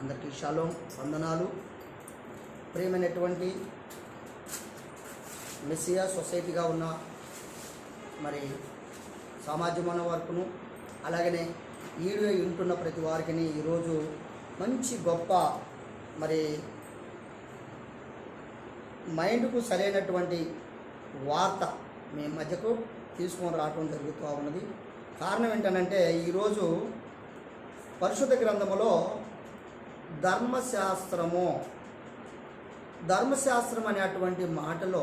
అందరికీ షాలోమ్ వందనాలు. ప్రియమైనటువంటి మెస్సియా సొసైటీగా ఉన్న మరి సామాజిక వరకును అలాగనే వీడియో వింటున్న ప్రతి వారికి ఈరోజు మంచి గొప్ప మరి మైండ్కు సరైనటువంటి వార్త మీ మధ్యకు తీసుకొని రావడం జరుగుతూ ఉన్నది. కారణం ఏంటంటే ఈరోజు పరిశుద్ధ గ్రంథములో ధర్మశాస్త్రం అనేటువంటి మాటలో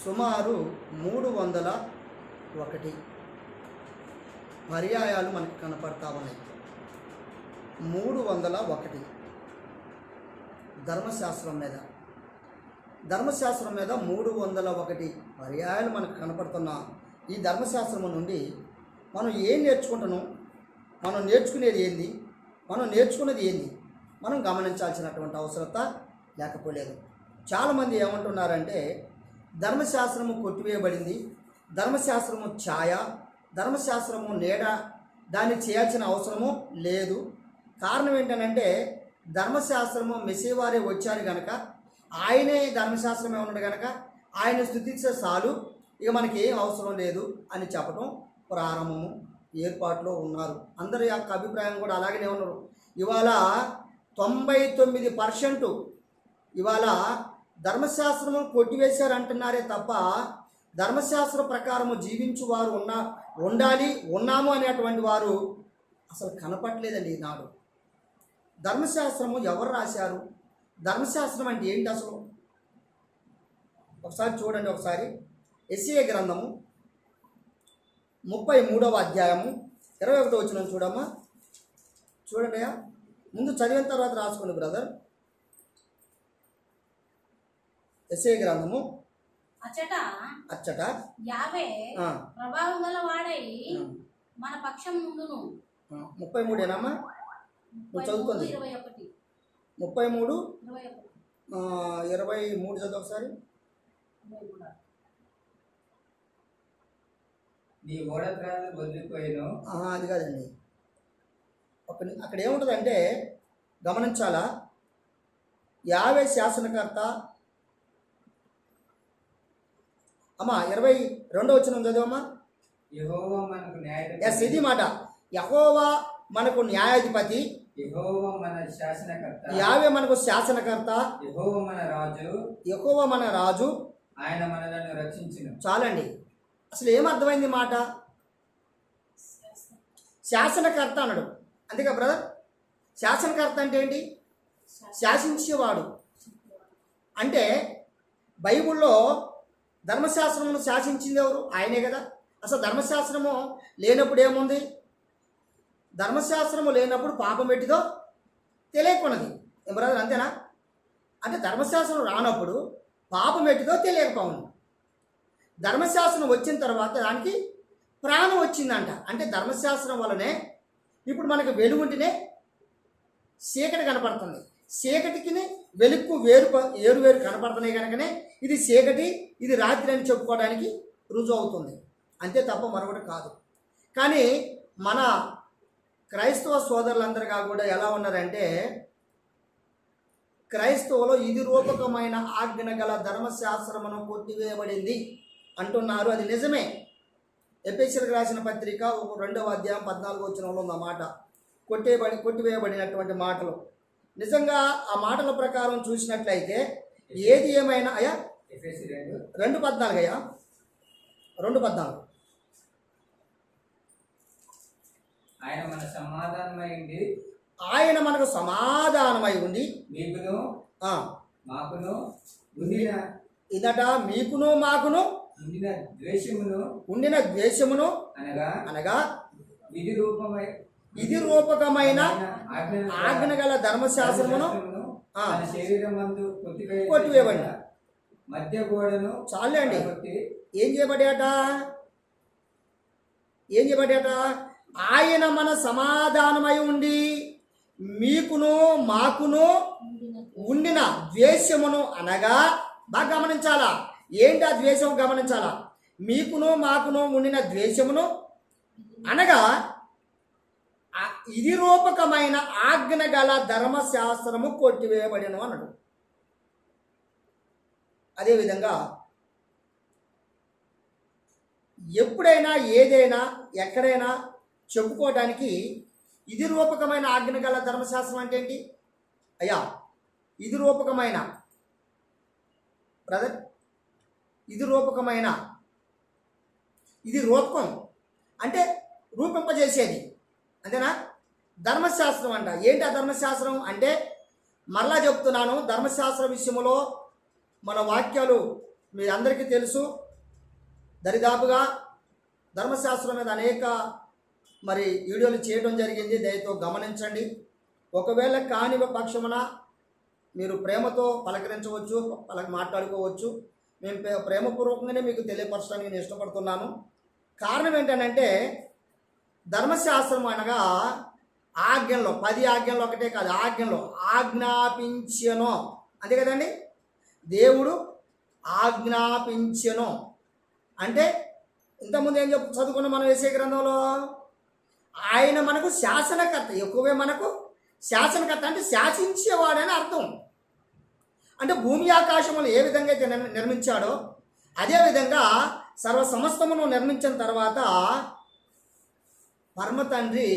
సుమారు 301 పర్యాయాలు మనకు కనపడతా ఉన్నాయి. 301 ధర్మశాస్త్రం మీద 301 పర్యాయాలు మనకు కనపడుతున్న ఈ ధర్మశాస్త్రం నుండి మనం ఏం నేర్చుకుంటున్నాం, మనం నేర్చుకునేది ఏంది, మనం నేర్చుకున్నది ఏంది, మనం గమనించాల్సినటువంటి అవసరత లేకపోలేదు. చాలామంది ఏమంటున్నారంటే ధర్మశాస్త్రము కొట్టివేయబడింది, ధర్మశాస్త్రము ఛాయ, ధర్మశాస్త్రము నీడ, దాన్ని చేయాల్సిన అవసరము లేదు. కారణం ఏంటంటే ధర్మశాస్త్రము మెస్సీవారే వచ్చారు కనుక, ఆయనే ధర్మశాస్త్రమే ఉన్నాడు కనుక ఆయన స్తుతించే చాలు, ఇక మనకి ఏం అవసరం లేదు అని చెప్పడం ప్రారంభము ఏర్పాటులో ఉన్నారు. అందరి యొక్క అభిప్రాయం కూడా అలాగనే ఉన్నారు. ఇవాళ 99% ఇవాళ ధర్మశాస్త్రము కొట్టివేశారు అంటున్నారే తప్ప ధర్మశాస్త్ర ప్రకారము జీవించు వారు ఉన్నాము అనేటువంటి వారు అసలు కనపట్లేదండి ఈనాడు. ధర్మశాస్త్రము ఎవరు రాశారు, ధర్మశాస్త్రం అంటే ఏంటి అసలు ఒకసారి చూడండి. ఒకసారి యెషయా గ్రంథము 33వ అధ్యాయము 21వ వచనం చూడమ్మా. చూడండి, ముందు చదివిన తర్వాత రాసుకోండి బ్రదర్. యెషయా గ్రంథము అచ్చట యావే ప్రభావం గల వాడై మన పక్షం ముందును. 33 ఏనమ్మా నువ్వు చదువుతుంది? 33 23 చదువు ఒకసారి. అది కాదండి, అక్కడ ఏముంటుందంటే గమనించాలా. యావే శాసనకర్త అమ్మా 22వ వచనం చదివమ్మా. ఎస్, ఇది మాట. యెహోవా మనకు న్యాయాధిపతి, యావే మనకు శాసనకర్త, యెహోవా మన రాజు, ఆయన మనలను రక్షించును. చాలండి. అసలు ఏమర్థమైంది మాట? శాసనకర్త అన్నాడు. అందుకే బ్రదర్, శాసనకర్త అంటే ఏంటి? శాసించేవాడు. అంటే బైబిల్లో ధర్మశాస్త్రమును శాసించింది ఎవరు? ఆయనే కదా. అసలు ధర్మశాస్త్రము లేనప్పుడు ఏముంది? ధర్మశాస్త్రము లేనప్పుడు పాపం పెట్టిదో తెలియకున్నది. ఏం బ్రదర్, అంతేనా? అంటే ధర్మశాస్త్రం రానప్పుడు పాపం పెట్టిదో తెలియకపోయింది. ధర్మశాస్త్రం వచ్చిన తర్వాత దానికి ప్రాణం వచ్చిందంట. అంటే ధర్మశాస్త్రం వల్లనే ఇప్పుడు మనకు వెలుగుంటేనే చీకటి కనపడుతుంది, చీకటికి వెలుగు వేరు కనపడుతున్నాయి కనుకనే ఇది చీకటి, ఇది రాత్రి అని చెప్పుకోవడానికి రుజువు అవుతుంది. అంతే తప్ప మరొకటి కాదు. కానీ మన క్రైస్తవ సోదరులందరిగా కూడా ఎలా ఉన్నారంటే క్రైస్తవులో ఇది రూపకమైన ఆజ్ఞ గల ధర్మశాస్త్రమును కొట్టివేయబడింది అంటున్నారు. అది నిజమే. ఎఫెసీయులకు రాసిన పత్రిక 2వ అధ్యాయం 14వ వచనంలో ఉన్న మాట కొట్టివేయబడినటువంటి మాటలు. నిజంగా ఆ మాటల ప్రకారం చూసినట్లయితే ఏది ఏమైనా అయ్యా 2:14 అయ్యా 2:14 ఆయన మనకు సమాధానమై ఉండి మీకును మాకును ఇదట మీకును మాకును ఉండిన ద్వేషమును అనగా ఇది రూపకమైన ఆజ్ఞ గల ధర్మశాస్త్రమును కొట్టివేయబడిన మధ్య గోడను. చాలే అండి. ఏం చేయబడ్డాట? ఆయన మన సమాధానమై ఉండి మీకును మాకును ఉండిన ద్వేషమును అనగా, బాగా గమనించాలా, ఏంటి ఆ ద్వేషం గమనించాలా. మీకును మాకును ఉండిన ద్వేషమును అనగా ఇది రూపకమైన ఆజ్ఞ గల ధర్మశాస్త్రము కొట్టివేయబడిన అన్నాడు. అదేవిధంగా ఎప్పుడైనా ఏదైనా ఎక్కడైనా చెప్పుకోవడానికి ఇది రూపకమైన ఆజ్ఞ గల ధర్మశాస్త్రం అంటే ఏంటి? అయ్యా, ఇది రూపకమైన బ్రదర్, ఇది రూపకమైన, ఇది రూపకం అంటే రూపింపజేసేది, అంతేనా? ధర్మశాస్త్రం అంట. ఏంటి ఆ ధర్మశాస్త్రం అంటే? మరలా చెప్తున్నాను, ధర్మశాస్త్ర విషయంలో మన వాక్యాలు మీ అందరికీ తెలుసు. దరిదాపుగా ధర్మశాస్త్రం మీద అనేక వీడియోలు చేయడం జరిగింది. దయతో గమనించండి. ఒకవేళ కాని పక్షమున మీరు ప్రేమతో పలకరించవచ్చు, మాట్లాడుకోవచ్చు. మేము ప్రేమపూర్వకంగానే మీకు తెలియపరచడానికి నేను ఇష్టపడుతున్నాను. కారణం ఏంటంటే ధర్మశాస్త్రం అనగా ఆజ్ఞల్లో, 10 ఆజ్ఞల్లో ఒకటే కాదు, ఆజ్ఞల్లో ఆజ్ఞాపించెను, అంతే కదండి. దేవుడు ఆజ్ఞాపించెను అంటే ఇంతకుముందు ఏం చదువుకున్నాం మనం యేషయా గ్రంథంలో? ఆయన మనకు శాసనకర్త, ఎక్కువే మనకు శాసనకర్త అంటే శాసించేవాడని అర్థం. అంటే భూమి ఆకాశములు ఏ విధంగా అయితే నిర్మించాడో అదేవిధంగా సర్వ సమస్తమును నిర్మించిన తర్వాత పరమ తండ్రి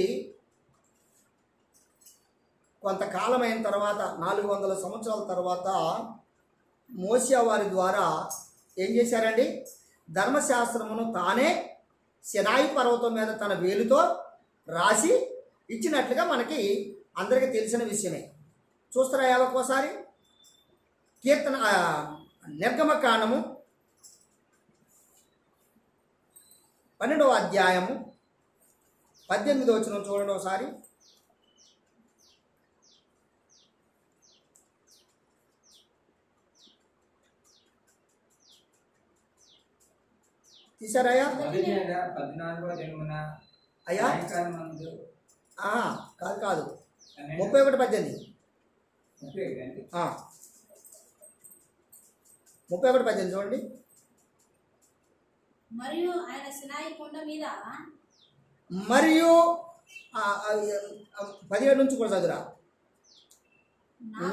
కొంతకాలమైన తర్వాత 400 సంవత్సరాల తర్వాత మోషే వారి ద్వారా ఏం చేశారండి? ధర్మశాస్త్రమును తానే సినాయి పర్వతం మీద తన వేలుతో రాసి ఇచ్చినట్లుగా మనకి అందరికీ తెలిసిన విషయమే. చూస్తారా ఒక్కోసారి? కీర్తన నిర్గమకాండము 12వ అధ్యాయము 18వ వచనం చూడండి ఒకసారి. తీసారయ్యా? 14వ దినమున అయ్యా సాయంకాలమందు కాదు 31:18. 31:18 చూడండి. మరియు ఆయన సినాయి కొండ మీద, మరియు 17 నుంచి కూడా చదువురా.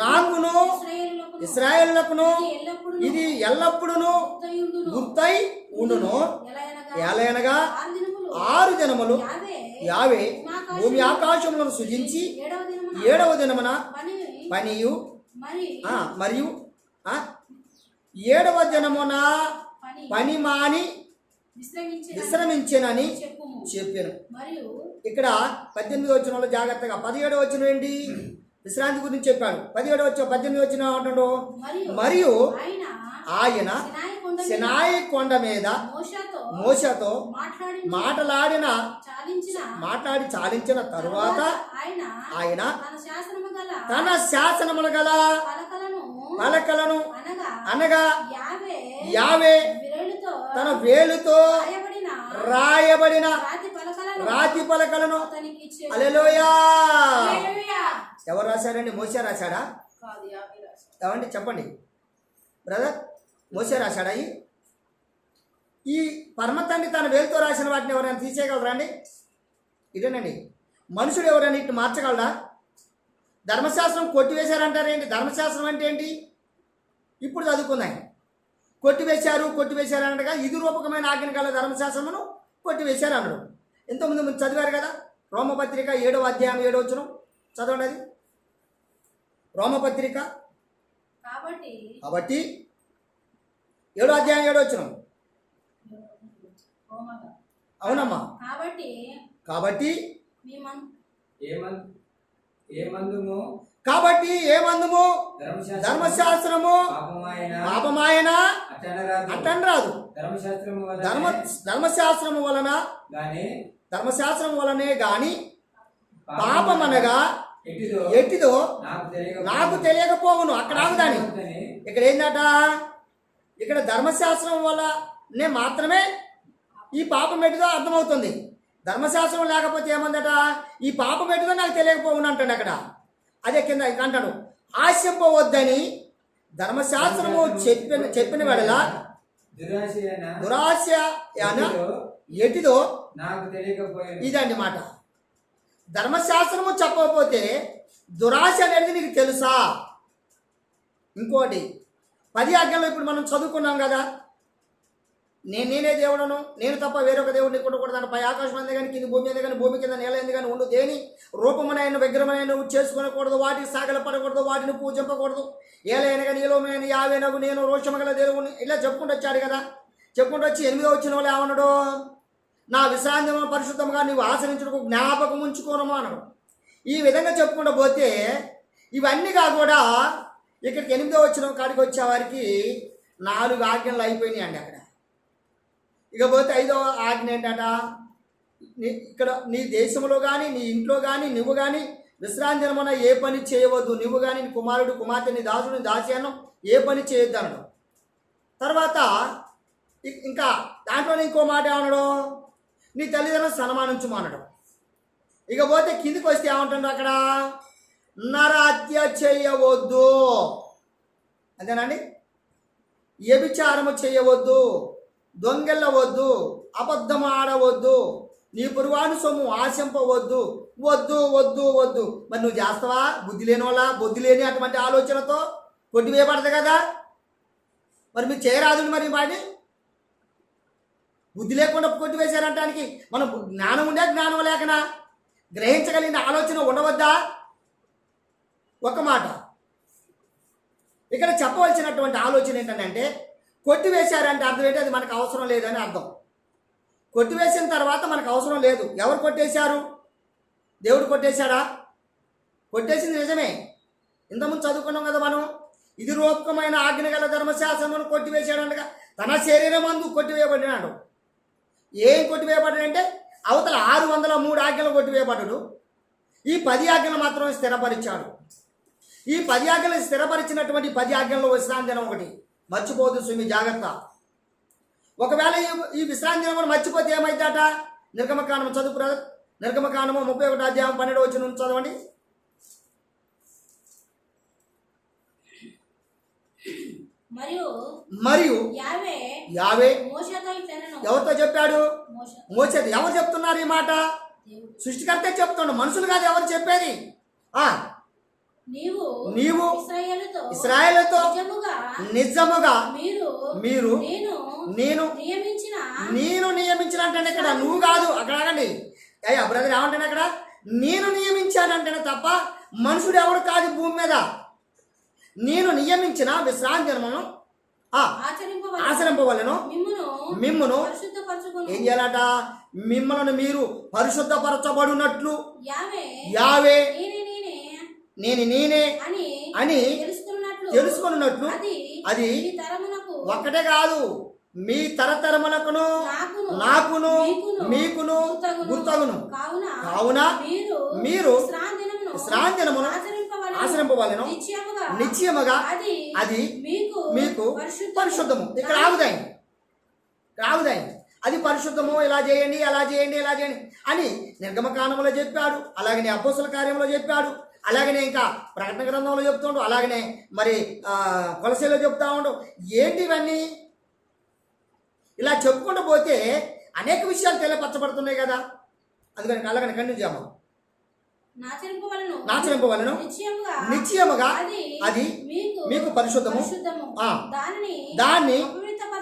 నాకును ఇశ్రాయేలులకును ఇది ఎల్లప్పుడూ గుర్తై ఉండును. ఎలయనగా 6 దినములు యావే భూమి ఆకాశములను సృజించి 7వ దినమున పనియు మరియు 7వ దినమున పని మాని విశ్రమించేనని చెప్పాను. ఇక్కడ 18వ వచనంలో జాగ్రత్తగా 17వ వచనం ఏంటి? విశ్రాంతి గురించి చెప్పాడు. 18వ వచనం అంటాడు, మరియు ఆయన సినాయి కొండ మీద మోషతో మాట్లాడి చాలించిన తరువాత ఆయన తన శాసనములు గల పలకలను అనగా యావే తన వేలుతో రాయబడిన రాతి పలకలను. హల్లెలూయా! ఎవరు రాశారండి? మోషే రాశాడా? ఏమండి చెప్పండి బ్రదర్, మోషే రాశాడా? ఈ పరమతండ్రి తన వేలుతో రాసిన వాటిని ఎవరైనా తీసేయగలరా అండి? ఇదేనండి, మనుషుడు ఎవరైనా ఇటు మార్చగలరా? ధర్మశాస్త్రం కొట్టివేశారంటారేంటి? ధర్మశాస్త్రం అంటే ఏంటి? ఇప్పుడు చదువుకుందాం. కొట్టివేశారు అనగా ఇది రూపకమైన ఆజ్ఞ గల ధర్మశాస్త్రమును కొట్టివేశారు అన్నాడు. ఎంతోమంది ముందు చదివారు కదా. రోమపత్రిక 7వ అధ్యాయం 7వ వచనం చదవండి. అది రోమపత్రిక కాబట్టి 7వ అధ్యాయం 7వ వచనం. అవునమ్మా. కాబట్టి ఏమందుము ధర్మశాస్త్రము పాపమాయన అట్టని రాదు. ధర్మశాస్త్రము వలనే గాని పాపమనగా ఎట్టిదో నాకు తెలియకపోవును. అక్కడ ఆగుదాని. ఇక్కడ ఏందట? ఇక్కడ ధర్మశాస్త్రం వల్లనే మాత్రమే ఈ పాపం ఎట్టిదో అర్థమవుతుంది. ధర్మశాస్త్రం లేకపోతే ఏమందట? ఈ పాపం ఎట్టిదో నాకు తెలియకపోవును అంటాడు అక్కడ. అదే కింద అంటాడు, ఆశింపవద్దని ధర్మశాస్త్రము చెప్పిన వేళ దురాశ ఎటిదో నాకు తెలియకపోయింది. ఇదండి మాట. ధర్మశాస్త్రము చెప్పకపోతే దురాశ అనేది నీకు తెలుసా? ఇంకోటి 10 ఆజ్ఞలు ఇప్పుడు మనం చదువుకున్నాం కదా. నేనే దేవుడను, నేను తప్ప వేరొక దేవుడిని కొట్టకూడదు. పై ఆకాశం అందే కానీ, కింద భూమి అందే కానీ, భూమి కింద నేల అందే కానీ ఉండు. దేని రూపమునైన విగ్రహమైన నువ్వు చేసుకునకూడదు, వాటికి సాగలపడకూడదు, వాటిని పూజింపకూడదు. ఏలైనా కానీ ఏలోమైన యావేనకు నేను రోషమగల దేవుని, ఇలా చెప్పుకుంటూ వచ్చాడు కదా. చెప్పుకుంటూ వచ్చి 8వ వచ్చిన వాళ్ళు ఏమన్నాడు? నా విశ్రాంతిలో పరిశుద్ధంగా నీవు ఆచరించుటకు జ్ఞాపకం ఉంచుకోనము అన్నాడు. ఈ విధంగా చెప్పుకుంటూ పోతే ఇవన్నీ కూడా ఇక్కడికి 8వ వచ్చిన కాడికి వచ్చే వారికి 4 ఆజ్ఞలు అయిపోయినాయి అండి అక్కడ. ఇకపోతే 5వ ఆజ్ఞ ఏంటట? ఇక్కడ నీ దేశంలో కానీ, నీ ఇంట్లో కానీ, నువ్వు కానీ విశ్రాంతి దినమున ఏ పని చేయవద్దు. నువ్వు కానీ, నీ కుమారుడు, కుమార్తె, నీ దాసుడు, నీ దాస్యాన్ని ఏ పని చేయొద్దు అన్నాడు. తర్వాత ఇంకా దాంట్లోనే ఇంకో మాట ఏమన్నాడు? నీ తల్లిదండ్రులను సన్మానించమన్నాడు. ఇకపోతే కిందికి వస్తే ఏమంటాడు అక్కడ? నరహత్య చేయవద్దు, అంతేనండి. వ్యభిచారము చేయవద్దు, దొంగెళ్ళవద్దు, అబద్ధం ఆడవద్దు, నీ పురువాను సొమ్ము ఆశింపవద్దు. వద్దు వద్దు వద్దు. మరి నువ్వు చేస్తావా? బుద్ధి లేని వాళ్ళ, బుద్ధి లేని అటువంటి ఆలోచనతో కొట్టివేయబడదు కదా. మరి మీరు చేయరాదు. మరి వాడిని బుద్ధి లేకుండా కొట్టివేశారంటానికి మనం జ్ఞానం ఉండే, జ్ఞానం లేకనా? గ్రహించగలిగిన ఆలోచన ఉండవద్దా? ఒక మాట ఇక్కడ చెప్పవలసినటువంటి ఆలోచన ఏంటంటే, కొట్టివేశారంటే అర్థం ఏంటి? అది మనకు అవసరం లేదని అర్థం. కొట్టివేసిన తర్వాత మనకు అవసరం లేదు. ఎవరు కొట్టేశారు? దేవుడు కొట్టేశాడా? కొట్టేసింది నిజమే. ఇంతకుముందు చదువుకున్నాం కదా మనం. ఇది రూపకమైన ఆజ్ఞ గల ధర్మశాస్త్రమును కొట్టివేశాడంటగా. తన శరీరం అందు కొట్టివేయబడినాడు. ఏం కొట్టివేయబడ్డాడంటే అవతల 603 ఆజ్ఞలు కొట్టివేయబడ్డాడు. ఈ 10 ఆజ్ఞలు మాత్రమే స్థిరపరిచాడు. ఈ 10 ఆజ్ఞలు స్థిరపరిచినటువంటి 10 ఆజ్ఞల్లో విశ్రాంతి దినం ఒకటి. మర్చిపోదు సుమి, జాగ్రత్త. ఒకవేళ ఈ విశ్రాంతి దినం మర్చిపోతే ఏమైందట? నిర్గమకాండము చదువు బ్రదర్. నిర్గమకాండము 31వ అధ్యాయం 12వ వచనం చదవండి. మరియు యావే ఎవరితో చెప్పాడు? మోషేతో. ఎవరు చెప్తున్నారు ఈ మాట? సృష్టికర్తే చెప్తున్నాడు, మనుషులు కాదు ఎవరు చెప్పేది. నీవు ఇశ్రాయేలుతో నిజముగా మీరు నేను నియమించిన అంటే ఇక్కడ నువ్వు కాదు. అక్కడ ఆగండి అయ్యా బ్రదర్. ఏమంటాను అక్కడ? నేను నియమించానంటేనే తప్ప మనుషుడు ఎవడు కాదు భూమి మీద. నేను నియమించిన విశ్రాంతి దినమును ఆచరింపవలెను. మిమ్మును ఏం చేయాలట? మిమ్మల్ని మీరు పరిశుద్ధపరచబడినట్లు యావే నేనే అని తెలుసుకున్నట్లు. అది ఒక్కటే కాదు, మీ తరతరములకును నాకును మీకును గుర్తగును. కావున మీరు విశ్రాంతి దినమును ఆచరింపవలెను. నిశ్చయముగా అది మీకు పరిశుద్ధము. ఇక్కడ ఆగుదాయి. అది పరిశుద్ధము. ఇలా చేయండి, అలా చేయండి, ఇలా చేయండి అని నిర్గమకాండములో చెప్పాడు. అలాగనే అపోస్తల కార్యంలో చెప్పాడు. అలాగనే ఇంకా ప్రకటన గ్రంథంలో చెప్తుండు. అలాగనే మరి కొలసీలో చెప్తా ఉండు. ఏంటి ఇవన్నీ? ఇలా చెప్పుకుంటూ పోతే అనేక విషయాలు తెలియపరచబడుతున్నాయి కదా. అందుకని అలాగని కంటిన్యూ చేయమా. నాచరింపవలెను నిశ్చయముగా అది మీకు పరిశుద్ధము. దాన్ని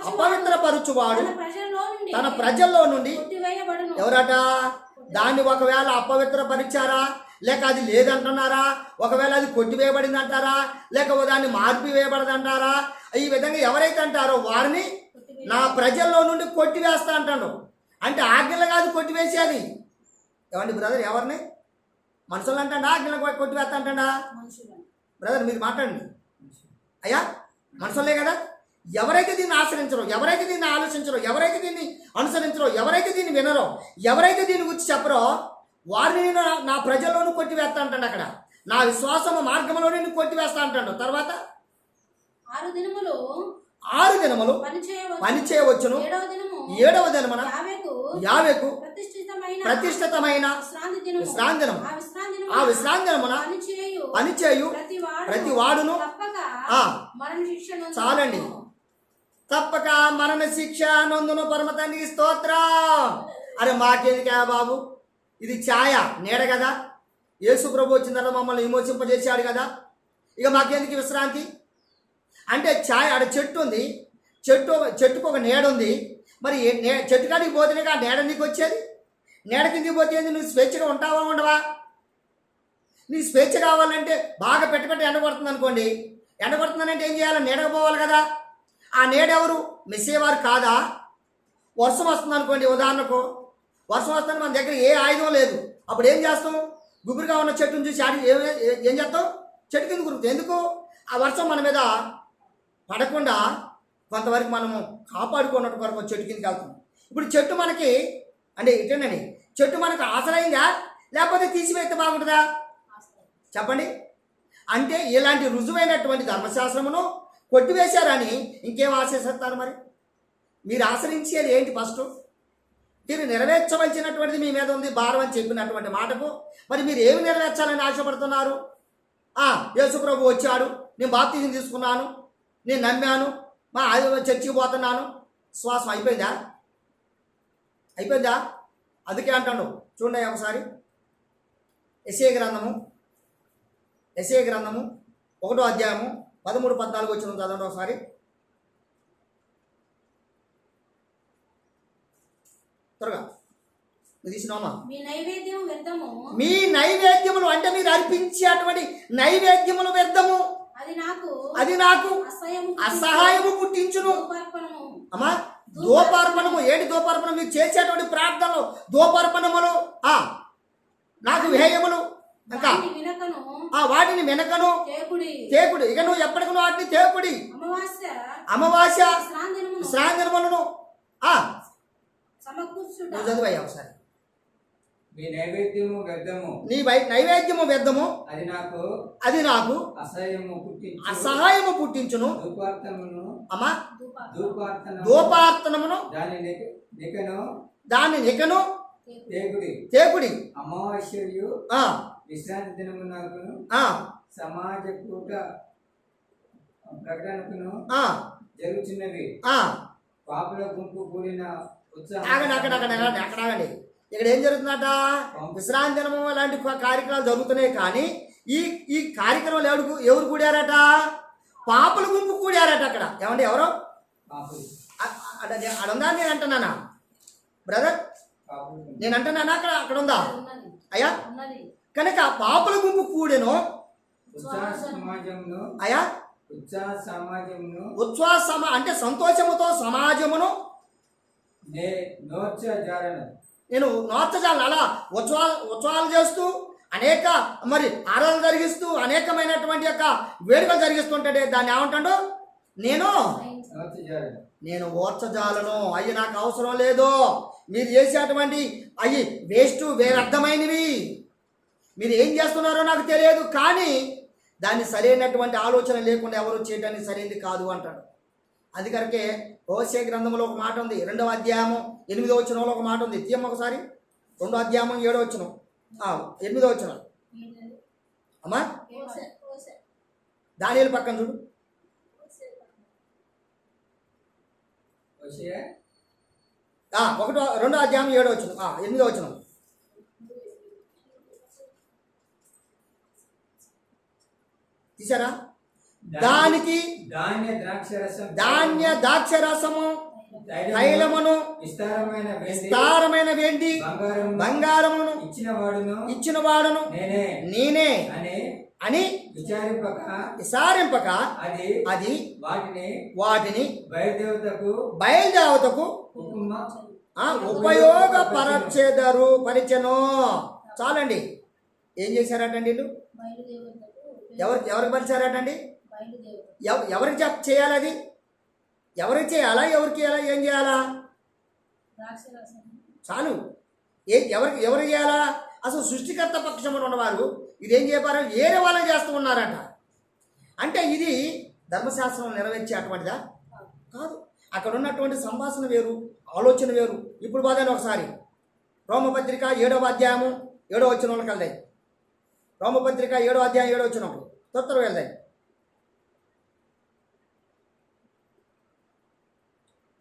అపవిత్రపరచువాడు తన ప్రజల్లో నుండి ఎవరట? దాన్ని ఒకవేళ అపవిత్రపరిచారా, లేక అది లేదంటున్నారా, ఒకవేళ అది కొట్టివేయబడింది అంటారా, లేక దాన్ని మార్పివేయబడదంటారా? ఈ విధంగా ఎవరైతే అంటారో వారిని నా ప్రజల్లో నుండి కొట్టివేస్తా అంటాడు. అంటే ఆజ్ఞలు కాదు కొట్టివేసేది. ఏమండి బ్రదర్? ఎవరిని? మనుషులు అంటాడా? ఆజ్ఞలు కొట్టివేస్తా అంటాడా? బ్రదర్ మీరు మాట్లాడండి అయ్యా. మనుషులే కదా. ఎవరైతే దీన్ని ఆచరించరో, ఎవరైతే దీన్ని ఆలోచించరో, ఎవరైతే దీన్ని అనుసరించరో, ఎవరైతే దీన్ని వినరో, ఎవరైతే దీన్ని గురించి చెప్పరో వారిని నేను నా ప్రజల్లోనూ కొట్టివేస్తా అంటాడు. అక్కడ నా విశ్వాసము మార్గంలో నేను కొట్టివేస్తా అంటాడు. తర్వాత 6 దినములు పని చేయవచ్చును. 7వ దినమున యావేకు ప్రతిష్ఠితమైన విశ్రాంతి దినము. ఆ విశ్రాంతి దినమున పని చేయు ప్రతి వాడును చాలండి తప్పక మరణ శిక్ష నొందును. పరమ తండ్రికి స్తోత్రం. అరే మాకేదికా బాబు, ఇది ఛాయ నీడ కదా. యేసు ప్రభు వచ్చిన తర్వాత మమ్మల్ని విమోచింపజేశాడు కదా, ఇక మాకెందుకు విశ్రాంతి అంటే ఛాయ. ఆడ చెట్టు ఉంది, చెట్టుకు ఒక నీడ ఉంది. మరి చెట్టు కాడికి పోతేనే ఆ నీడ నీకు వచ్చేది. నీడ కిందికి పోతే నువ్వు స్వేచ్ఛగా ఉంటావా ఉండవా? నీకు స్వేచ్ఛ కావాలంటే బాగా పెట్టి ఎండ కొడుతుంది అనుకోండి, ఎండ కొడుతుందనంటే ఏం చేయాలి? నీడకు పోవాలి కదా. ఆ నీడ ఎవరు? మెస్సేవారు కాదా? వర్షం వస్తుంది అనుకోండి, ఉదాహరణకు వర్షం వస్తుంది, మన దగ్గర ఏ ఆయుధం లేదు, అప్పుడు ఏం చేస్తాం? గుబురుగా ఉన్న చెట్టును చూసి ఏం చేస్తాం? చెట్టు కింద కురుకుతాం. ఎందుకు? ఆ వర్షం మన మీద పడకుండా కొంతవరకు మనము కాపాడుకున్నట్టు వరకు చెట్టు కిందకి వెళ్తాం. ఇప్పుడు చెట్టు మనకి అంటే ఇటేనండి, చెట్టు మనకు ఆసరైందా లేకపోతే తీసివేస్తే బాగుంటుందా చెప్పండి? అంటే ఇలాంటి రుజువైనటువంటి ధర్మశాస్త్రమును కొట్టివేశారని ఇంకేం ఆశిస్తారు? మరి మీరు ఆశ్రయించేది ఏంటి? ఫస్ట్ మీరు నెరవేర్చవలసినటువంటిది మీ మీద ఉంది భారం అని చెప్పినటువంటి మాటకు మరి మీరు ఏమి నెరవేర్చాలని ఆశపడుతున్నారు? యేసు ప్రభు వచ్చాడు, నేను బాప్తిజం తీసుకున్నాను, నేను నమ్మాను, మా చర్చికి పోతున్నాను, శ్వాసం అయిపోయిందా? అయిపోయిందా? అందుకే అంటాను చూడండి ఒకసారి యెషయా గ్రంథము 1వ అధ్యాయము 13-14 వచ్చిన చదవండి ఒకసారి. త్వరగా తీసినామా? మీ నైవేద్యములు అంటే మీరు అర్పించేటువంటి నైవేద్యములు వ్యర్థము, అది నాకు అసహాయము పుట్టించును. అమ్మా ధూపార్పణము ఏంటి? ధూపార్పణం మీరు చేసేటువంటి ప్రార్థనలు ధూపార్పణములు నాకు విహేయములు, ఇంకా వాటిని వెనకను తేకుడి. ఇక నువ్వు ఎప్పటికి వాటిని తేకుడి, అమావాస్య శ్రాంతిరములను చదువయ్యా ఒకసారి. నీ నైవేద్యము వ్యర్థము, నీ నైవేద్యము వ్యర్థము, అది నాకు అసహాయము పుట్టించును. అమ్మా ధూపార్తనమును దాన్ని నికను తేకుడి. అమావాస్యయు విశ్రాంతి దినమునకును సమాజ కూట ప్రకటనకును జరుగుతున్నవి. పాపుల గుంపు కూడిన అక్కడాగండి. ఇక్కడ ఏం జరుగుతుందట? విశ్రాంతి దినము లాంటి కార్యక్రమాలు జరుగుతున్నాయి. కానీ ఈ కార్యక్రమాలు ఎవరు కూడారట? పాపుల గుంపు కూడారట. అక్కడ ఏమండి ఎవరు అడుందా? నేను అంటున్నానా బ్రదర్? నేను అంటున్నానా? అక్కడ ఉందా అయ్యా? కనుక పాపుల గుంపు కూడెను అయ్యా. ఉత్సాహ అంటే సంతోషముతో సమాజమును నేను నోర్చజాలను అలా ఉత్సవాలు చేస్తూ అనేక మరి ఆరాధన జరిగిస్తూ అనేకమైనటువంటి యొక్క వేడుకలు జరిగిస్తుంటాడే దాన్ని ఏమంటాడు? నేను ఓర్చజాలను. అయ్యి నాకు అవసరం లేదు. మీరు చేసేటువంటి అవి వేస్ట్, వేరర్థమైనవి. మీరు ఏం చేస్తున్నారో నాకు తెలియదు, కానీ దాన్ని సరైనటువంటి ఆలోచన లేకుండా ఎవరు చేయడానికి సరైనది కాదు అంటాడు. అది కనుకే హోషేయ గ్రంథంలో ఒక మాట ఉంది, 2వ అధ్యాయము 8వ వచనంలో ఒక మాట ఉంది. తీయమ్మ ఒకసారి 2వ అధ్యాయము 7వ వచనం 8వ వచనం. అమ్మా దానియేలు పక్కన చూడు. 2వ అధ్యాయం 7వ వచనం 8వ వచనం. తీసారా? దానికి ధాన్య ద్రాక్షరసము తైలమును విస్తారమైన వెండి బంగారమును ఇచ్చిన వాడును నేనే అని విచారింపక అది వాటిని బయలుదేవతకు పరిచను. చాలండి. ఏం చేశారటండి వీళ్ళు? ఎవరికి పరిచారటండి? ఎవరికి చేయాలి? అది ఎవరికి చేయాలా? ఎవరికి ఏం చేయాలా? చాలు. ఎవరు చేయాలా? అసలు సృష్టికర్త పక్షమున ఉన్నవారు ఇదేం చెప్పారు? ఏరే వాళ్ళని చేస్తూ ఉన్నారట. అంటే ఇది ధర్మశాస్త్రం నెరవేర్చేటువంటిదా? కాదు. అక్కడ ఉన్నటువంటి సంభాషణ వేరు, ఆలోచన వేరు. ఇప్పుడు బాధని ఒకసారి రోమపత్రిక 7వ అధ్యాయము 7వ వచనంలోకి వెళ్దాయి. రోమపత్రిక 7వ అధ్యాయం 7వ వచనం తొందరగా వెళ్దాయి.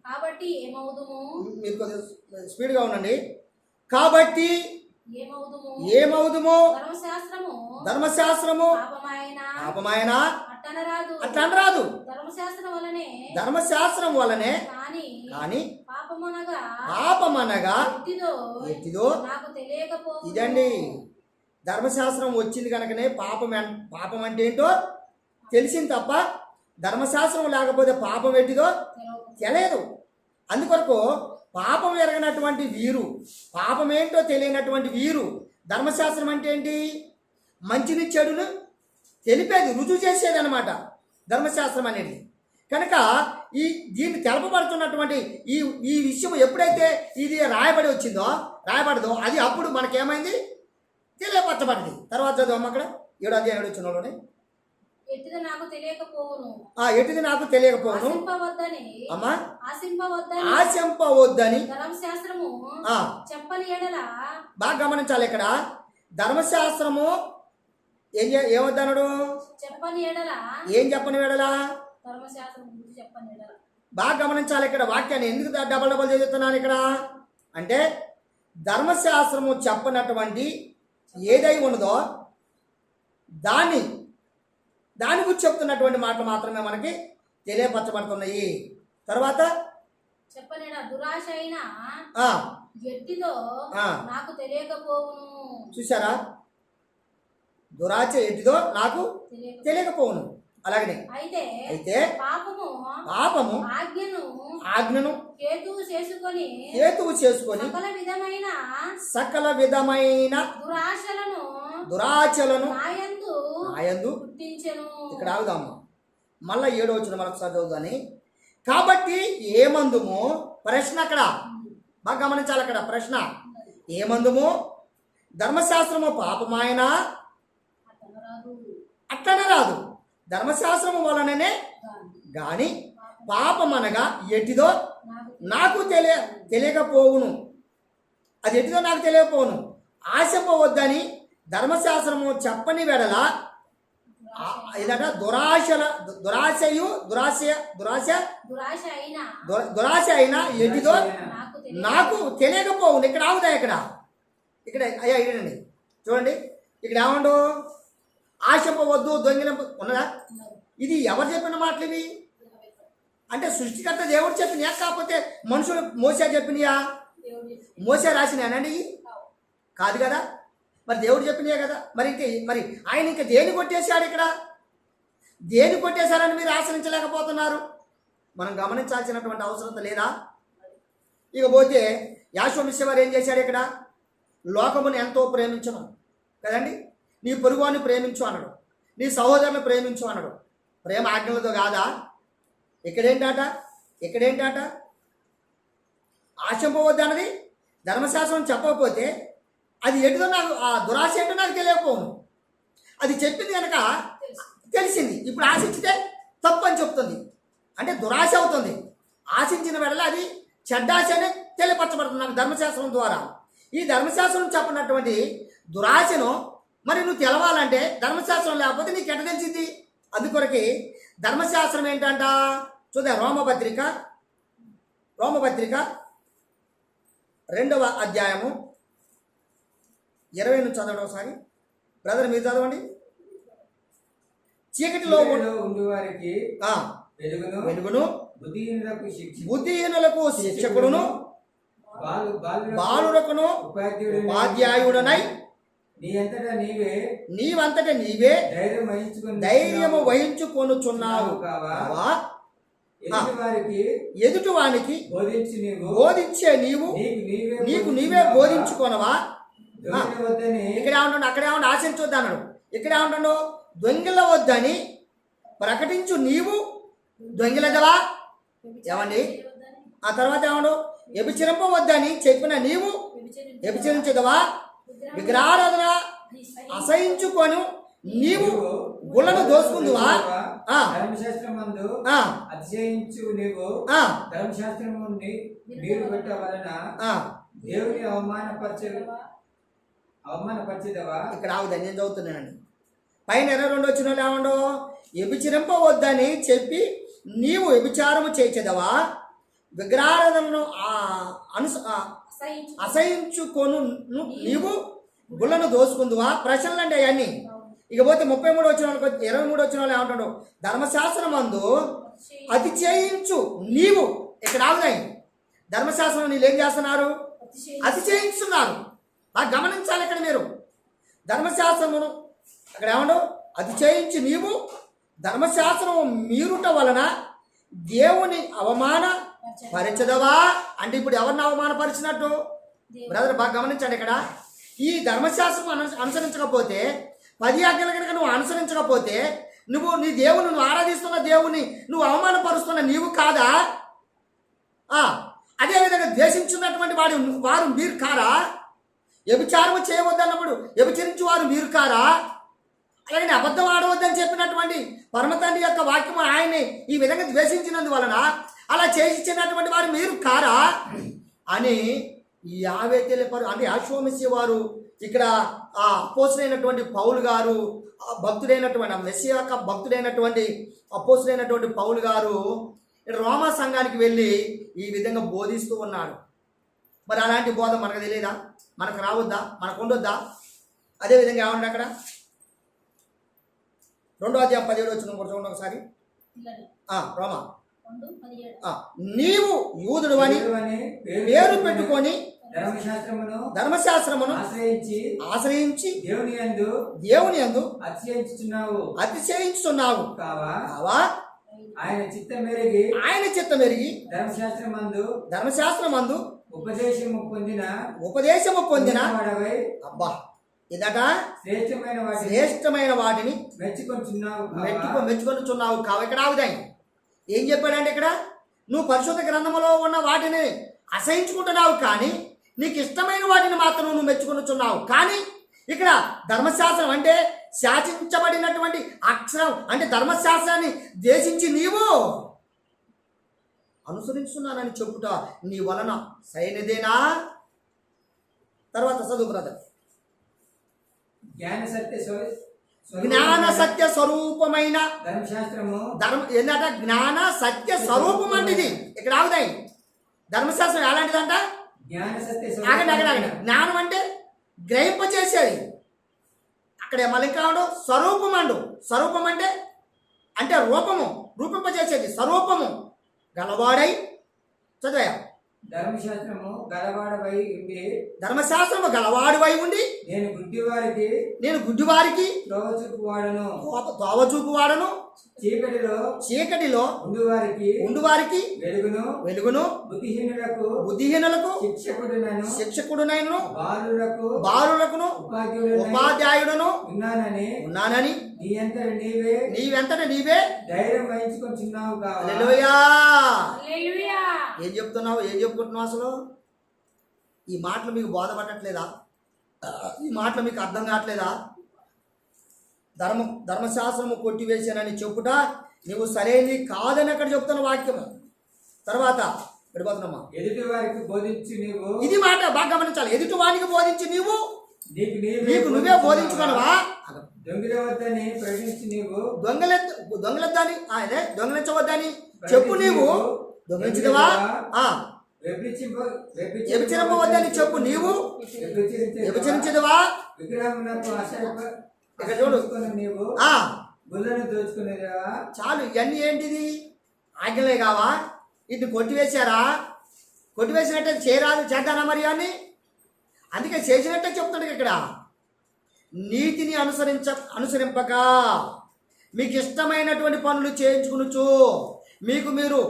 కాబట్టి ఏమవుదుము? మీరు కొద్దిగా స్పీడ్గా ఉండండి. కాబట్టి ఏమవుదుమో ధర్మశాస్త్రము పాపమాయన అట్లా అనరాదు. ధర్మశాస్త్రం వలనే కానీ పాపమనగా ఎట్టిదో ఇదండి. ధర్మశాస్త్రం వచ్చింది కనుకనే పాపం అంటే ఏంటో తెలిసింది తప్ప ధర్మశాస్త్రం లేకపోతే పాపం ఎట్టిదో తెలియదు. అందుకొరకు పాపం ఎరగనటువంటి వీరు, పాపం ఏంటో తెలియనటువంటి వీరు ధర్మశాస్త్రం అంటే ఏంటి? మంచిని చెడును తెలిపేది, రుజువు చేసేది అనమాట ధర్మశాస్త్రం అనేది. కనుక దీన్ని తెలపబడుతున్నటువంటి ఈ విషయం ఎప్పుడైతే ఇది రాయబడదో అది అప్పుడు మనకేమైంది? తెలియపరచబడింది. తర్వాత చదువు అక్కడ 7వ అధ్యాయం 7వ వచనంలోనే ఎట్టిది నాకు తెలియకపోవును అమ్మా ఆశింపవద్దని ధర్మశాస్త్రము చెప్పని ఎడల బాగా గమనించాలి. ఇక్కడ ధర్మశాస్త్రము ఏమొద్దన్నాడు? చెప్పని ఎడల ఏం చెప్పని ఎడలా? ధర్మశాస్త్రం చెప్పని ఎడల. బాగా గమనించాలి ఇక్కడ వాక్యాన్ని. ఎందుకు డబల్ చదువుతున్నాను ఇక్కడ అంటే ధర్మశాస్త్రము చెప్పనటువంటి ఏదై ఉన్నదో దాని గురించి చెప్తున్నటువంటి మాటలు మాత్రమే మనకి తెలియపరచబడుతున్నాయి. తర్వాత చెప్పలేడా దురాశ అయినా ఎట్టిదో నాకు తెలియకపోవును. చూసారా? దురాశ ఎట్టిదో నాకు తెలియకపోవును. అలాగనే అయితే పాపము ఆజ్ఞను హేతువు చేసుకొని సకల విధమైన దురాశలను నాయందు ఇక్కడ ఆగుదాము. మళ్ళా 7వ వచనం మరొకసారి చదువుదాని. కాబట్టి ఏమందుము ప్రశ్న అక్కడ బాగా గమనించాలి. అక్కడ ప్రశ్న ఏమందుము ధర్మశాస్త్రము పాపమాయన అట్లనే రాదు. ధర్మశాస్త్రము వలననే గాని పాపమనగా ఎట్టిదో నాకు తెలియకపోవును. అది ఎట్టిదో నాకు తెలియకపోవును. ఆశింపవద్దని ధర్మశాస్త్రము చెప్పని వెడల ఇదట దురాశ అయినా ఎట్టిదో నాకు తెలియకపోవును. ఇక్కడ ఆగుదా? ఇక్కడ అయ్యా ఇడండి చూడండి. ఇక్కడ ఏమండు? ఆశింపవద్దు దొంగిల ఉన్నదా? ఇది ఎవరు చెప్పిన మాటలు ఇవి? అంటే సృష్టికర్త దేవుడు చెప్పినయా కాకపోతే మనుషులు మోసే చెప్పినయా? మోసే రాసినానండి కాదు కదా. మరి దేవుడు చెప్పినాయే కదా. మరి ఆయన ఇంకా దేని కొట్టేశాడు? ఇక్కడ దేని కొట్టేశారని మీరు ఆశ్రయించలేకపోతున్నారు. మనం గమనించాల్సినటువంటి అవసరం లేదా? ఇక పోతే యాషోమిషవారు ఏం చేశాడు? ఇక్కడ లోకమును ఎంతో ప్రేమించను కదండి. నీ పొరుగువాన్ని ప్రేమించు అన్నాడు, నీ సహోదరుని ప్రేమించు అన్నాడు. ప్రేమ ఆజ్ఞలతో కాదా? ఇక్కడేంటాట ఆశింపవద్దు అన్నది ధర్మశాస్త్రం చెప్పకపోతే అది ఏంటిదో నాకు ఆ దురాశ ఏంటో నాకు తెలియకపోను. అది చెప్పింది కనుక తెలిసింది. ఇప్పుడు ఆశించితే తప్పు అని చెప్తుంది అంటే దురాశ అవుతుంది. ఆశించిన వెడల అది చెడ్డాశ అని తెలియపరచబడుతుంది నాకు ధర్మశాస్త్రం ద్వారా. ఈ ధర్మశాస్త్రం చెప్పినటువంటి దురాశను మరి నువ్వు తెలవాలంటే ధర్మశాస్త్రం లేకపోతే నీకు ఎట్ట తెలిసింది? అందుకొరకి ధర్మశాస్త్రం ఏంటంట చూద్దాం. రోమపత్రిక 2వ అధ్యాయము 20 నుంచి చదవడం ఒకసారి. బ్రదర్ మీరు చదవండి. చీకటిలో ఉండేవారికి వెలుగును బుద్ధిహీనులకు శిక్షకుడును బాలురకును ఉపాధ్యాయుడనై నీవంతట నీవే ధైర్యము వహించుకొనుచున్నావు కావా? ఎదుటి వానికి బోధించే నీకు నీవే బోధించుకొనవా? ఇక్కడ ఏమంటాడు? అక్కడ ఏమన్నా ఆశించొద్దు అన్నాడు. ఇక్కడ ఏమంటాడు? దొంగిల వద్దని ప్రకటించు నీవు దొంగిలదవా? ఏమండి? ఆ తర్వాత ఏమన్నాడు? వ్యభిచరింపవద్దని చెప్పిన నీవు వ్యభిచరించదవా? విగ్రహారాధన అసహించుకొని నీవు గుళ్ళను దోసుకుందువా? దేవుని అవమానపరిచేదవా? ఇక్కడ ఆవుదా నేను చదువుతున్నానండి. పైన 22 వచ్చిన వాళ్ళు ఏమండో? వ్యభిచరింపవద్దని చెప్పి నీవు వ్యభిచారము చేసేదవా? విగ్రహారాధనను అసహించుకొను నీవు గుళ్ళను దోసుకుందువా ప్రశ్నలు అంటే అవన్నీ. ఇకపోతే 33 వచ్చిన వాళ్ళకి 23 వచ్చిన వాళ్ళు ఏమంటాడు, ధర్మశాస్త్రం అందు అతిచేయించు నీవు. ఇక్కడ ఆగుదాయి, ధర్మశాస్త్రం నీళ్ళు ఏం చేస్తున్నారు, అతిచేయిస్తున్నారు. బాగా గమనించాలి ఇక్కడ మీరు. ధర్మశాస్త్రమును అక్కడ ఏమంటావు, అతిచేయించి నీవు ధర్మశాస్త్రము మీరుట వలన దేవుని అవమాన పరిచదవా. అంటే ఇప్పుడు ఎవరిని అవమానపరిచినట్టు బ్రదర్ బాగా గమనించండి. ఇక్కడ ఈ ధర్మశాస్త్రం అనుసరించకపోతే, 10 ఆజ్ఞలు కనుక నువ్వు అనుసరించకపోతే, నువ్వు నీ దేవుని, నువ్వు ఆరాధిస్తున్న దేవుని నువ్వు అవమానపరుస్తున్న నీవు కాదా? అదేవిధంగా ద్వేషించున్నటువంటి వారు మీరు కారా? వ్యభిచారము చేయవద్దన్నప్పుడు వ్యభిచరించు వారు మీరు కారా? అలాగే అబద్ధం ఆడవద్దని చెప్పినటువంటి పరమతండ్రి యొక్క వాక్యము ఆయన్ని ఈ విధంగా ద్వేషించినందువలన అలా చేసినటువంటి వారు మీరు కారా అని ఈ అంటే యాషోమెస్సి వారు ఇక్కడ ఆ అపోస్తులైనటువంటి పౌలు గారు, ఆ భక్తుడైనటువంటి మెస్సియా యొక్క భక్తుడైనటువంటి అపోస్తులైనటువంటి పౌలు గారు రోమా సంఘానికి వెళ్ళి ఈ విధంగా బోధిస్తూ ఉన్నాడు. మరి అలాంటి బోధ మనకు తెలియదా? మనకు రావద్దా? మనకు ఉండొద్దా? అదేవిధంగా ఏమన్నా అక్కడ 2వ అధ్యాయం 17 వచ్చిన చూడండి ఒకసారి. రోమా, నీవు యూదుడు అని పేరు పెట్టుకొని ధర్మశాస్త్రమును ఆశ్రయించి దేవుని యందు అతిశయించుచున్నావు కావా? ఆయన చిత్తం మెరిగి ధర్మశాస్త్రమందు ఉపదేశము పొందిన అబ్బా ఇదట శ్రేష్టమైన వాటిని మెచ్చుకొనుచున్నావు కావు. ఇక్కడ ఆగుదాయి. ఏం చెప్పాడంటే ఇక్కడ నువ్వు పరిశుద్ధ గ్రంథములో ఉన్న వాటిని అసహించుకుంటున్నావు, కానీ నీకు ఇష్టమైన వాటిని మాత్రం నువ్వు మెచ్చుకొనుచున్నావు. కానీ ఇక్కడ ధర్మశాస్త్రం అంటే శాసించబడినటువంటి అక్షరం, అంటే ధర్మశాస్త్రాన్ని దేశించి నీవు అనుసరిస్తున్నానని చెప్పుట నీ వలన సరైనదేనా? తర్వాత చదువు బ్రదర్. జ్ఞాన సత్య స్వరూపమైన ఏంటంట? జ్ఞాన సత్య స్వరూపం అంటే ఇది. ఇక్కడ ఆగుదాయి. ధర్మశాస్త్రం ఎలాంటిదంట? జ్ఞానం అంటే గ్రహింపచేసేది. అక్కడ మళ్ళీ కావడం స్వరూపం అండు. స్వరూపం అంటే రూపము, రూపింపజేసేది. స్వరూపము గలవాడై చదివా. ధర్మశాస్త్రము గలవాడివై ఉండి నేను గుడ్డివారికి తోవచూపువాడను చీకటిలో ఉండువారికి వెలుగును బుద్ధిహీనులకు శిక్షకుడునైను బాలులకును ఉపాధ్యాయుడును ఉన్నానని నీవెంతట నీవే ధైర్యం వహించుకొంచున్నావు. హల్లెలూయా. ఏం చెప్తున్నావు? ఏం చెప్పుకుంటున్నావు? అసలు ఈ మాటలు మీకు బోధపడట్లేదా? ఈ మాటలు మీకు అర్థం కావట్లేదా? ధర్మశాస్త్రము కొట్టివేశానని చెప్పుట నువ్వు సరైనది కాదని అక్కడ చెప్తున్న వాక్యము. తర్వాత విడిపోతున్నామా? ఎదుటి వారికి బోధించి నీవు, ఇది మాట బాగా గమనించాలి. ఎదుటి వానికి బోధించి నీవు నీకు నువ్వే బోధించుకున్నావా? దొంగిలవద్దని ప్రకటించి నీవు దొంగలొద్దని దొంగలించవద్దని చెప్పు. నీవు దొంగలించదవా? వ్యభిచరింపవద్దని చెప్పు. నీవు వ్యభిచరించదవా? ఇక్కడ చూడు. చాలు. ఇవన్నీ ఏంటిది? ఆజ్ఞలే కావా? ఇది కొట్టివేశారా? కొట్టివేసినట్టే చేయరాదు, చేద్దానా మరి అని? అందుకే చేసినట్టే చెప్తాడు ఇక్కడ. నీతిని అనుసరింపక మీకు ఇష్టమైనటువంటి పనులు చేయించుకునుచు మీరు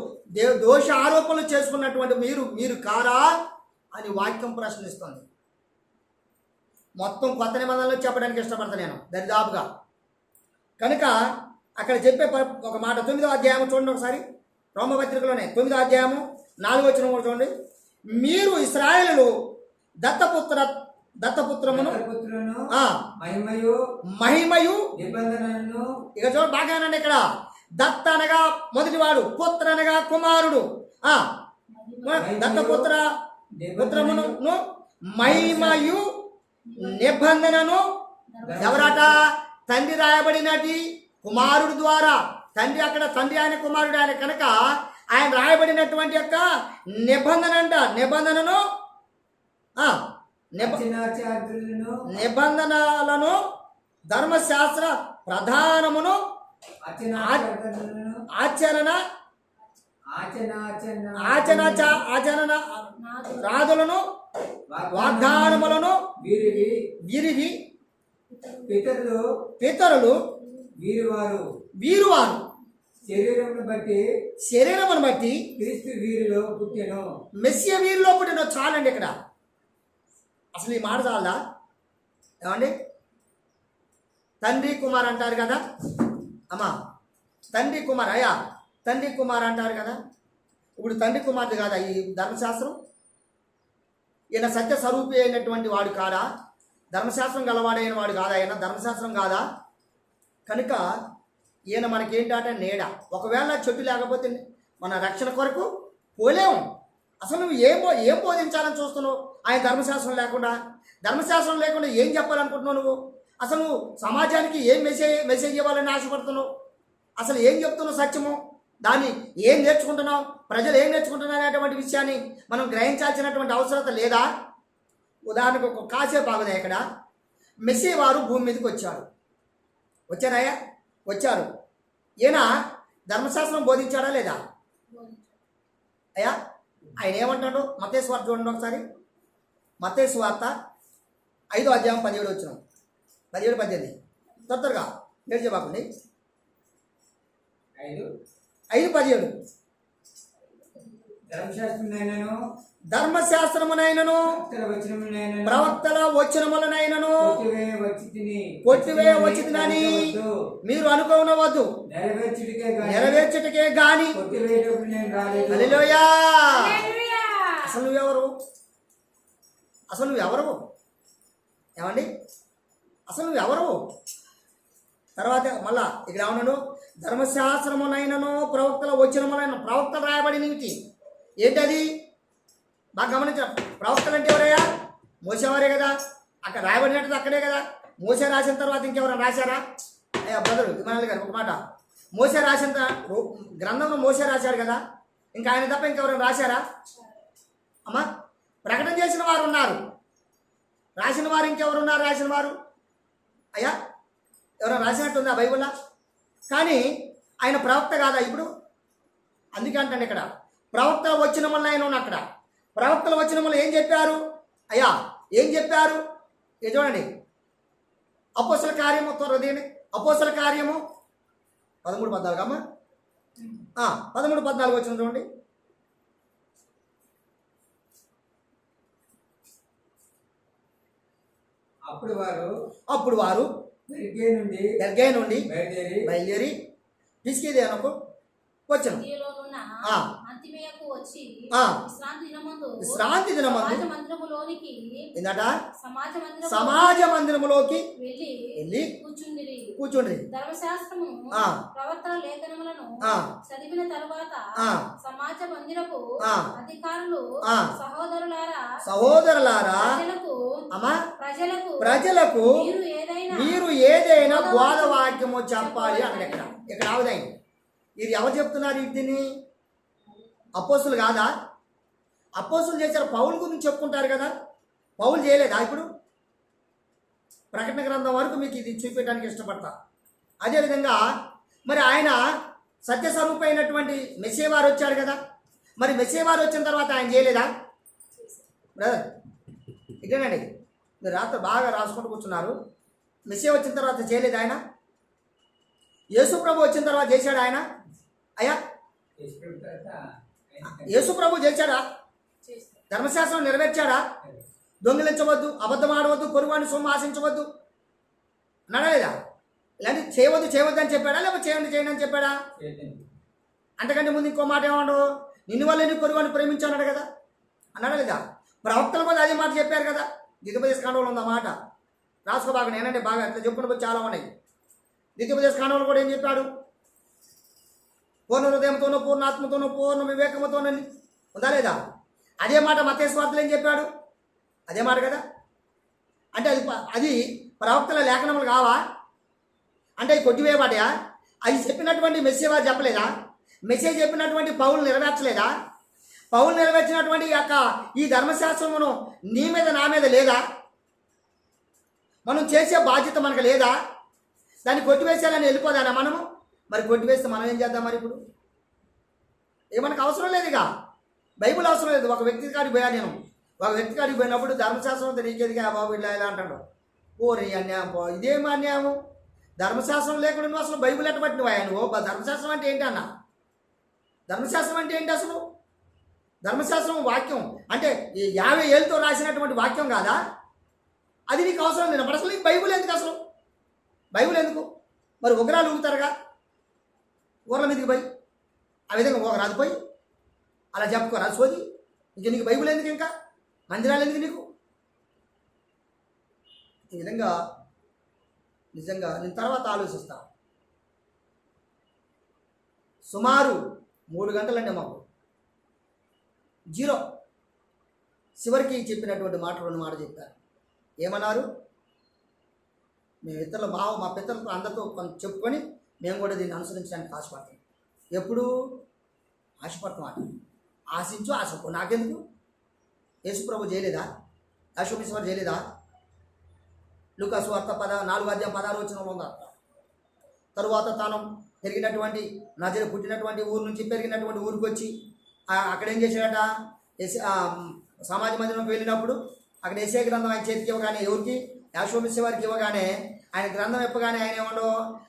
దోష ఆరోపణలు చేసుకున్నటువంటి మీరు కారా అని వాక్యం ప్రశ్నిస్తుంది. మొత్తం కొత్త నిబంధనలు చెప్పడానికి ఇష్టపడతాను నేను దరిదాపుగా. కనుక అక్కడ చెప్పే ఒక మాట 9వ అధ్యాయం చూడండి ఒకసారి. రోమపత్రికలోనే 9వ అధ్యాయము 4వ వచనం కూడా చూడండి. మీరు ఇశ్రాయేలులు దత్తపుత్రమును మహిమయు ఇక చూడండి బాగానండి. ఇక్కడ దత్త అనగా మొదటివాడు, పుత్ర అనగా కుమారుడు. పుత్రమును మహిమయు నిబంధనను ఎవరట? తండ్రి రాయబడినటి కుమారుడు ద్వారా. తండ్రి అక్కడ తండ్రి ఆయన, కుమారుడు ఆయన. కనుక ఆయన రాయబడినటువంటి యొక్క నిబంధనను అర్చనాచార్యులను నిబంధనలను ధర్మశాస్త్ర ప్రధానమును అర్చనాచార్యులను ఆచరణ ఆచరణ ఆచరణ రాదులను వాగ్దానములను వీరివి వీరివి పితరులు వీరువారు శరీరమును బట్టి క్రీస్తు వీరిలో పుట్టెను. మెస్సియ వీరిలో పుట్టిన చాలండి. ఇక్కడ అసలు ఈ మాట చాలా ఏమండి, తండ్రి కుమార్ అంటారు కదా అమ్మా, తండ్రి కుమార్ అయ్యా, తండ్రి కుమార్ అంటారు కదా. ఇప్పుడు తండ్రి కుమార్తె కాదా ఈ ధర్మశాస్త్రం? ఈయన సత్య స్వరూపి అయినటువంటి వాడు కాదా? ధర్మశాస్త్రం గలవాడైన వాడు కాదా? ఆయన ధర్మశాస్త్రం కాదా? కనుక ఈయన మనకేంటంటే నీడ. ఒకవేళ చెట్టు లేకపోతే మన రక్షణ కొరకు పోలేము. అసలు నువ్వు ఏం బోధించాలని చూస్తున్నావు? ఆయన ధర్మశాస్త్రం లేకుండా ఏం చెప్పాలనుకుంటున్నావు నువ్వు? అసలు నువ్వు సమాజానికి ఏం మెసేజ్ ఇవ్వాలని ఆశపడుతున్నావు? అసలు ఏం చెప్తున్నావు సత్యము? దాన్ని ఏం నేర్చుకుంటున్నావు? ప్రజలు ఏం నేర్చుకుంటున్నారు అనేటువంటి విషయాన్ని మనం గ్రహించాల్సినటువంటి అవసరత లేదా? ఉదాహరణకు ఒక కాసేపు ఆగుదా. ఇక్కడ మెస్సీ వారు భూమి మీదకి వచ్చారయ్యా, వచ్చారు. ఈయన ధర్మశాస్త్రం బోధించాడా లేదా అయ్యా? ఆయన ఏమంటాడు? మత్తయి సువార్త చూడండి ఒకసారి. మత్తయి సువార్త 5వ అధ్యాయం 17 వచ్చిన 17-18 తొందరగా నేర్చే బాగుండి. 5:17 ధర్మశాస్త్రమునైనను ప్రవక్తల వచనములనైనను కొట్టివే వచ్చితినని మీరు అనుకోనవద్దు, నెరవేర్చుటకే గాని. హల్లెలూయా. అసలు నువ్వెవరు ఏమండి? అసలు నువ్వెవరు? తర్వాత మళ్ళా ఇక్కడ ఏమన్నాడు? ధర్మశాస్త్రమునైనను ప్రవక్తల వచనములైన. ప్రవక్తలు రాయబడినవి ఏంటది? బాగా గమనించాం. ప్రవక్తలు అంటే ఎవరయ్యా? మోసేవారే కదా. అక్కడ రాయబడినట్టు అక్కడే కదా. మోసే రాసిన తర్వాత ఇంకెవరైనా రాశారా? అయ్యా బ్రదరు ఇమానుయేల్ గారు ఒక మాట. మోసే రాసిన గ్రంథంలో మోసే రాశారు కదా. ఇంకా ఆయన తప్ప ఇంకెవరైనా రాశారా అమ్మా? ప్రకటన చేసిన వారు ఉన్నారు, రాసిన వారు ఇంకెవరు ఉన్నారు? రాసిన వారు అయ్యా ఎవరైనా రాసినట్టుందా బైబిల్లో? కానీ ఆయన ప్రవక్త కాదా ఇప్పుడు? అందుకే అంటాను ఇక్కడ ప్రవక్తల వచ్చిన వల్ల ఆయన ఉన్న. అక్కడ ప్రవక్తల వచ్చిన వల్ల ఏం చెప్పారు అయ్యా? ఏం చెప్పారు? ఇది చూడండి, అపోస్తల కార్యము త్వరదేని, అపోస్తల కార్యము 13-14 అమ్మా. 13-14 వచ్చిన చూడండి. అప్పుడు వారు దెర్గే నుండి బయలుదేరి పిసికేదేనకు వచ్చాను. విశ్రాంతి దినమందు ఏందట? సమాజ మందిరములోకి వెళ్ళి కూర్చుండ్రి. ధర్మశాస్త్రము ప్రవర్తన లేఖనములను చదివిన తరువాత సమాజ మందిరపు అధికారులు సహోదరులారా ప్రజలకు మీరు ఏదైనా బోధ వాక్యము చెప్పాలి అక్కడ. ఇక్కడ ఆవుదైంది. ఇది ఎవరు చెప్తున్నారు? దీన్ని అపోస్తులు కాదా? అపోస్తులు చేశారు. పౌలు గురించి చెప్పుకుంటారు కదా. పౌలు చేయలేదా? ఇప్పుడు ప్రకటన గ్రంథం వరకు మీకు ఇది చూపించడానికి ఇష్టపడతా. అదేవిధంగా మరి ఆయన సత్యస్వరూప అయినటువంటి మెస్సీ వారు వచ్చారు కదా. మరి మెస్సీ వారు వచ్చిన తర్వాత ఆయన చేయలేదా? బ్రదర్ ఇదేనండి, మీరు రాత్రి బాగా రాసుకుంటూ కూర్చున్నారు. మెస్సీ వచ్చిన తర్వాత చేయలేదు ఆయన? యేసు ప్రభు వచ్చిన తర్వాత చేశాడు ఆయన అయ్యా? యేసు ప్రభు చేశాడా? ధర్మశాస్త్రం నెరవేర్చాడా? దొంగిలించవద్దు, అబద్ధం ఆడవద్దు, పొరుగువాడిని సొమ్ము ఆశించవద్దు అన్నాడా లేదా? ఇలాంటి చేయవద్దు అని చెప్పాడా? లేకపోతే చేయండి అని చెప్పాడా? అంతకంటే ముందు ఇంకో మాట ఏమన్నాడు? నిన్ను వల్ల నీ పొరుగువాడిని ప్రేమించాడు కదా అన్నాడా లేదా? ప్రవక్తలు కూడా అదే మాట చెప్పారు కదా. ద్వితీయోపదేశ కాండంలో ఉంది ఆ మాట. రాసుకో బాగా. నేనంటే బాగా అట్లా చెప్పుకున్నప్పుడు చాలా ఉన్నాయి. ద్వితీయోపదేశ కాండంలో కూడా ఏం చెప్పాడు? పూర్ణ హృదయంతోనూ, పూర్ణాత్మతోనూ, పూర్ణ వివేకముతోనూ ఉందా లేదా? అదే మాట మత్తయి సువార్తలో ఏం చెప్పాడు? అదే మాట కదా. అంటే అది ప్రవక్తల లేఖనములు కావా? అంటే కొట్టివేయబడ్డా? అది చెప్పినటువంటి మెస్సీ వారు చెప్పలేదా? మెస్సీ చెప్పినటువంటి పౌలు నెరవేర్చలేదా? పౌలు నెరవేర్చినటువంటి ఈ ధర్మశాస్త్రమును నీ మీద నా మీద లేదా? మనం చేసే బాధ్యత మనకు లేదా? దాన్ని కొట్టివేసేయాలని వెళ్ళిపోదానా మనము? మరి కొట్టివేస్తే మనం ఏం చేద్దాం మరి ఇప్పుడు? మనకు అవసరం లేదు, ఇక బైబిల్ అవసరం లేదు. ఒక వ్యక్తి కాడికి పోయా నేను, ఒక వ్యక్తి కాడికి పోయినప్పుడు ధర్మశాస్త్రం అంతా నీకేదిగా బాబు ఇలా ఇలా అంటాడు. ఓరి అన్యాయం పో, ఇదేం అన్యాయము? ధర్మశాస్త్రం లేకుండా నువ్వు అసలు బైబిల్ ఎట్ట పట్టినవా నువ్వు? ధర్మశాస్త్రం అంటే ఏంటి అన్న? ధర్మశాస్త్రం అంటే ఏంటి అసలు? ధర్మశాస్త్రం వాక్యం అంటే ఈ 50 ఏళ్ళతో రాసినటువంటి వాక్యం కాదా? అది నీకు అవసరం లేదు. అసలు నీకు బైబిల్ ఎందుకు అసలు? బైబిల్ ఎందుకు? మరి ఉగ్రాలు ఊగుతారుగా ఊర్ల మీదకి పోయి, ఆ విధంగా ఒకరాదు పోయి అలా చెప్పుకోరా సోది. ఇంక నీకు బైబిల్ ఎందుకు? ఇంకా మందిరాలు ఎందుకు నీకు? ఈ విధంగా నిజంగా నేను తర్వాత ఆలోచిస్తా. సుమారు 3 గంటలండి మాకు జీరో. చివరికి చెప్పినటువంటి మాటలు 2 మాటలు చెప్పారు. ఏమన్నారు? మేము ఇతరులు మా పితరులతో అందరితో కొంచెం చెప్పుకొని మేము కూడా దీన్ని అనుసరించడానికి ఆశపడతాం. ఎప్పుడు ఆశపడతాం? ఆశించు ఆశపో, నాకెందుకు? యేసుప్రభు చేయలేదా? యేసుక్రీస్తు చేయలేదా? లూకా సువార్త 4:16 ఉందా? తరువాత తాను పెరిగినటువంటి నజరేతు పుట్టినటువంటి ఊరు నుంచి పెరిగినటువంటి ఊరికి వచ్చి అక్కడ ఏం చేశాడట? సమాజ మందిరంలోకి వెళ్ళినప్పుడు అక్కడ యెషయా గ్రంథం ఆయన చేతికి ఇవ్వగానే, ఎవరికి? యేసుక్రీస్తు వారికి ఇవ్వగానే, ఆయన గ్రంథం ఇప్పగానే ఆయన ఏమన్నాడు?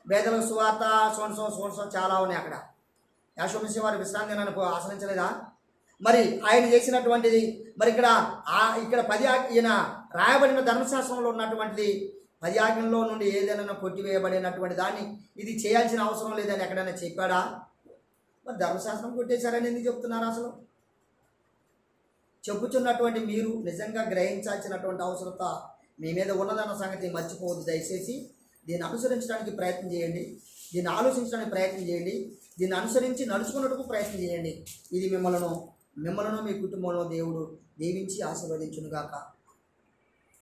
బేదల సువార్త సోన్సం చాలా ఉన్నాయి అక్కడ. యేసుక్రీస్తు వారి విశ్రాంతి దినాన్ని ఆశ్రయించలేదా? మరి ఆయన చేసినటువంటిది మరి ఇక్కడ 10 ఈయన రాయబడిన ధర్మశాస్త్రంలో ఉన్నటువంటిది 10 ఆజ్ఞల్లో నుండి ఏదైనా కొట్టివేయబడినటువంటి దాన్ని ఇది చేయాల్సిన అవసరం లేదని ఎక్కడైనా చెప్పాడా? మరి ధర్మశాస్త్రం కొట్టేశారని ఎందుకు చెప్తున్నారు అసలు? చెప్పుచున్నటువంటి మీరు నిజంగా గ్రహించాల్సినటువంటి అవసరత మీ మీద ఉన్నదన్న సంగతి మర్చిపోవద్దు. దయచేసి దీన్ని అనుసరించడానికి ప్రయత్నం చేయండి, దీన్ని ఆలోచించడానికి ప్రయత్నం చేయండి, దీన్ని అనుసరించి నడుచుకున్నట్టుకు ప్రయత్నం చేయండి. ఇది మిమ్మల్ని మీ కుటుంబంలో దేవుడు దీవించి ఆశీర్వదించునుగాక.